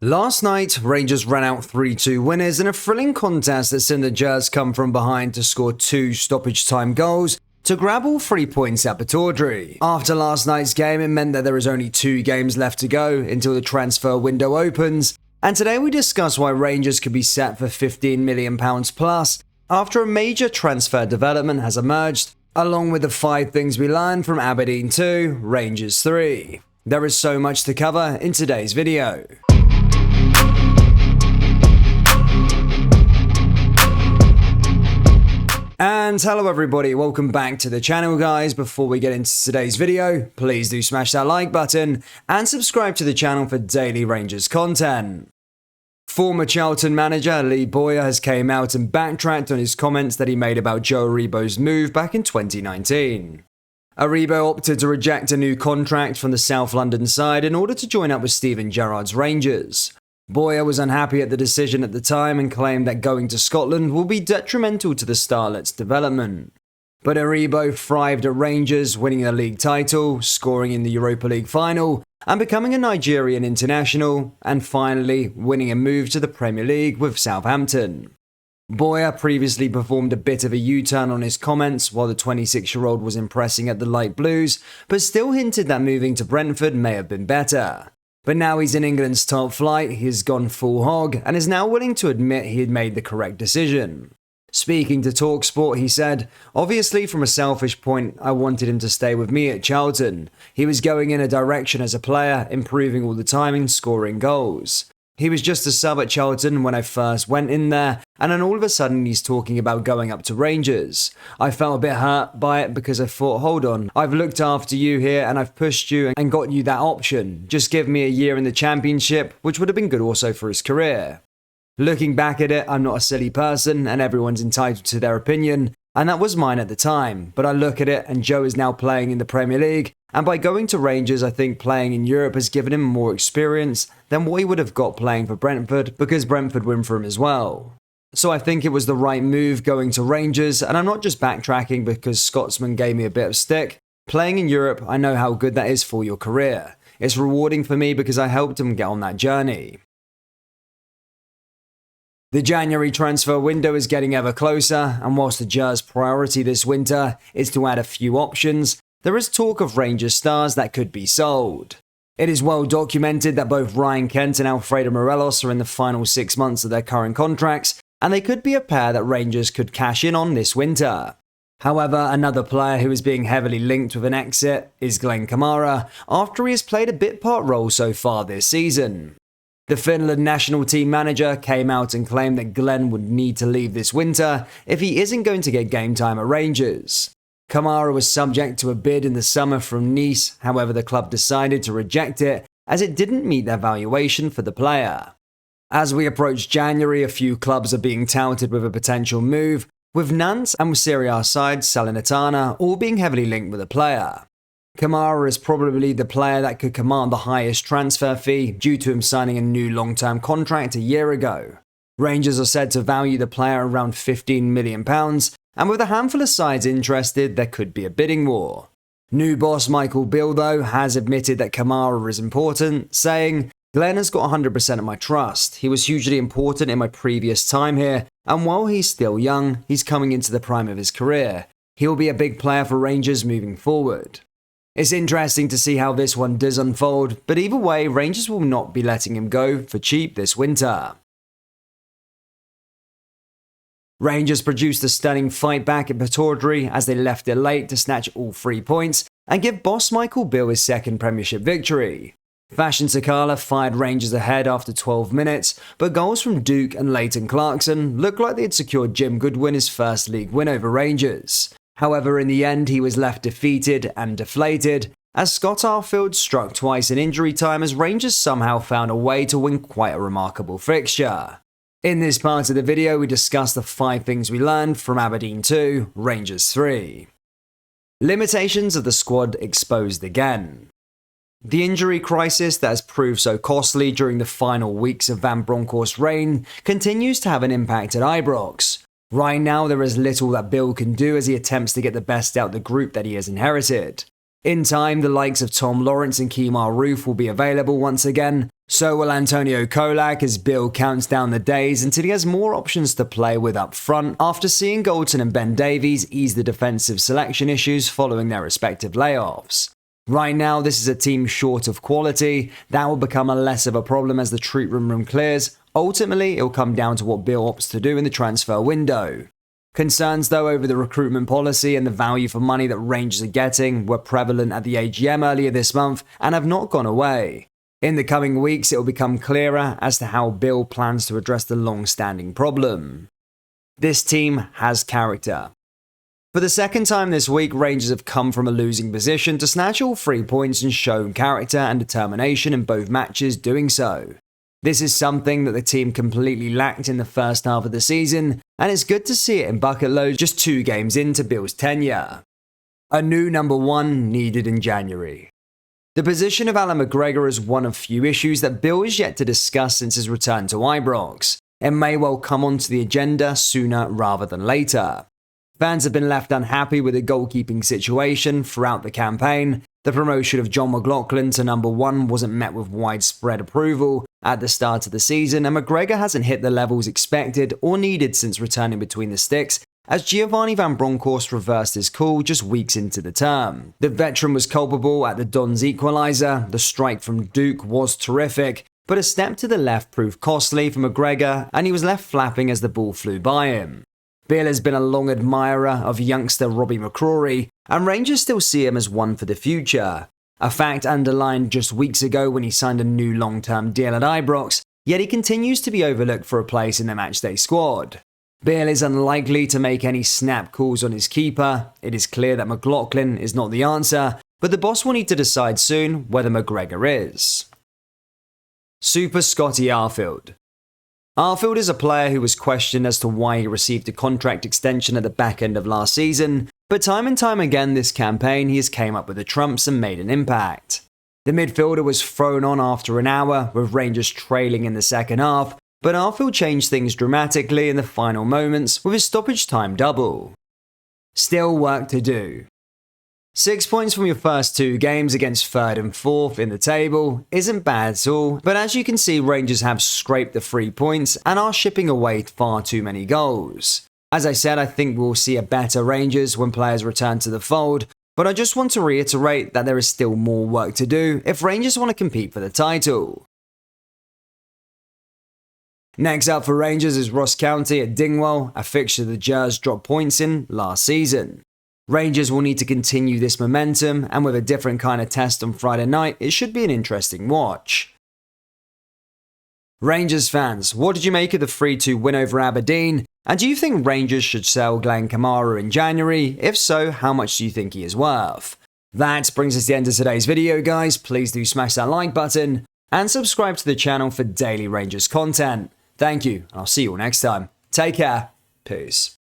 Last night, Rangers ran out 3-2 winners in a thrilling contest that seen the Gers come from behind to score 2 stoppage-time goals to grab all 3 points at Bowyer. After last night's game, it meant that there is only 2 games left to go until the transfer window opens, and today we discuss why Rangers could be set for £15 million plus after a major transfer development has emerged, along with the 5 things we learned from Aberdeen 2, Rangers 3. There is so much to cover in today's video. And hello everybody, welcome back to the channel guys. Before we get into today's video, please do smash that like button and subscribe to the channel for daily Rangers content. Former Charlton manager Lee Bowyer has came out and backtracked on his comments that he made about Joe Aribo's move back in 2019. Aribo opted to reject a new contract from the South London side in order to join up with Steven Gerrard's Rangers. Bowyer was unhappy at the decision at the time and claimed that going to Scotland will be detrimental to the starlet's development. But Aribo thrived at Rangers, winning the league title, scoring in the Europa League final, and becoming a Nigerian international, and finally winning a move to the Premier League with Southampton. Bowyer previously performed a bit of a U-turn on his comments while the 26-year-old was impressing at the Light Blues, but still hinted that moving to Brentford may have been better. But now he's in England's top flight, he has gone full hog, and is now willing to admit he had made the correct decision. Speaking to TalkSport, he said, "Obviously from a selfish point, I wanted him to stay with me at Charlton. He was going in a direction as a player, improving all the time and scoring goals. He was just a sub at Charlton when I first went in there, and then all of a sudden he's talking about going up to Rangers. I felt a bit hurt by it because I thought, hold on, I've looked after you here and I've pushed you and got you that option. Just give me a year in the Championship, which would have been good also for his career. Looking back at it, I'm not a silly person and everyone's entitled to their opinion, and that was mine at the time. But I look at it and Joe is now playing in the Premier League, and by going to Rangers, I think playing in Europe has given him more experience than what he would have got playing for Brentford, because Brentford win for him as well. So I think it was the right move going to Rangers, and I'm not just backtracking because Scotsman gave me a bit of stick. Playing in Europe, I know how good that is for your career. It's rewarding for me because I helped him get on that journey." The January transfer window is getting ever closer, and whilst the Gers' priority this winter is to add a few options, there is talk of Rangers stars that could be sold. It is well documented that both Ryan Kent and Alfredo Morelos are in the final 6 months of their current contracts, and they could be a pair that Rangers could cash in on this winter. However, another player who is being heavily linked with an exit is Glenn Kamara, after he has played a bit-part role so far this season. The Finland national team manager came out and claimed that Glenn would need to leave this winter if he isn't going to get game time at Rangers. Kamara was subject to a bid in the summer from Nice, however the club decided to reject it as it didn't meet their valuation for the player. As we approach January, a few clubs are being touted with a potential move, with Nantes and Serie A side Salernitana all being heavily linked with the player. Kamara is probably the player that could command the highest transfer fee due to him signing a new long-term contract a year ago. Rangers are said to value the player around £15 million, and with a handful of sides interested, there could be a bidding war. New boss Michael Bill, though, has admitted that Kamara is important, saying, "Glenn has got 100% of my trust. He was hugely important in my previous time here, and while he's still young, he's coming into the prime of his career. He will be a big player for Rangers moving forward." It's interesting to see how this one does unfold, but either way, Rangers will not be letting him go for cheap this winter. Rangers produced a stunning fight back at Bowyer as they left it late to snatch all 3 points and give boss Michael Bill his second Premiership victory. Fashion Sakala fired Rangers ahead after 12 minutes, but goals from Duke and Leighton Clarkson looked like they had secured Jim Goodwin his first league win over Rangers. However, in the end, he was left defeated and deflated as Scott Arfield struck twice in injury time as Rangers somehow found a way to win quite a remarkable fixture. In this part of the video, we discuss the 5 things we learned from Aberdeen 2, Rangers 3. Limitations of the squad exposed again. The injury crisis that has proved so costly during the final weeks of Van Bronckhorst's reign continues to have an impact at Ibrox. Right now, there is little that Bill can do as he attempts to get the best out the group that he has inherited. In time, the likes of Tom Lawrence and Kemar Roofe will be available once again, So will Antonio Kolak as Bill counts down the days until he has more options to play with up front after seeing Galton and Ben Davies ease the defensive selection issues following their respective layoffs. Right now, this is a team short of quality. That will become a less of a problem as the treatment room clears. Ultimately, it will come down to what Bill opts to do in the transfer window. Concerns, though, over the recruitment policy and the value for money that Rangers are getting were prevalent at the AGM earlier this month and have not gone away. In the coming weeks, it will become clearer as to how Bill plans to address the long-standing problem. This team has character. For the second time this week, Rangers have come from a losing position to snatch all 3 points and shown character and determination in both matches doing so. This is something that the team completely lacked in the first half of the season, and it's good to see it in bucket loads just 2 games into Bill's tenure. A new number 1 needed in January. The position of Alan McGregor is one of few issues that Bill is yet to discuss since his return to Ibrox. It may well come onto the agenda sooner rather than later. Fans have been left unhappy with the goalkeeping situation throughout the campaign. The promotion of John McLaughlin to number 1 wasn't met with widespread approval at the start of the season, and McGregor hasn't hit the levels expected or needed since returning between the sticks, as Giovanni Van Bronckhorst reversed his call just weeks into the term. The veteran was culpable at the Dons equaliser. The strike from Duke was terrific, but a step to the left proved costly for McGregor, and he was left flapping as the ball flew by him. Bill has been a long admirer of youngster Robbie McCrory, and Rangers still see him as one for the future. A fact underlined just weeks ago when he signed a new long-term deal at Ibrox, yet he continues to be overlooked for a place in the matchday squad. Bill is unlikely to make any snap calls on his keeper. It is clear that McLaughlin is not the answer, but the boss will need to decide soon whether McGregor is. Super Scotty Arfield. Arfield is a player who was questioned as to why he received a contract extension at the back end of last season, but time and time again this campaign he has came up with the trumps and made an impact. The midfielder was thrown on after an hour, with Rangers trailing in the second half, but Arfield changed things dramatically in the final moments with his stoppage time double. Still work to do. 6 points from your first 2 games against 3rd and 4th in the table isn't bad at all, but as you can see, Rangers have scraped the 3 points and are shipping away far too many goals. As I said, I think we'll see a better Rangers when players return to the fold, but I just want to reiterate that there is still more work to do if Rangers want to compete for the title. Next up for Rangers is Ross County at Dingwall, a fixture the Gers dropped points in last season. Rangers will need to continue this momentum, and with a different kind of test on Friday night, it should be an interesting watch. Rangers fans, what did you make of the 3-2 win over Aberdeen? And do you think Rangers should sell Glenn Kamara in January? If so, how much do you think he is worth? That brings us to the end of today's video, guys. Please do smash that like button and subscribe to the channel for daily Rangers content. Thank you, and I'll see you all next time. Take care. Peace.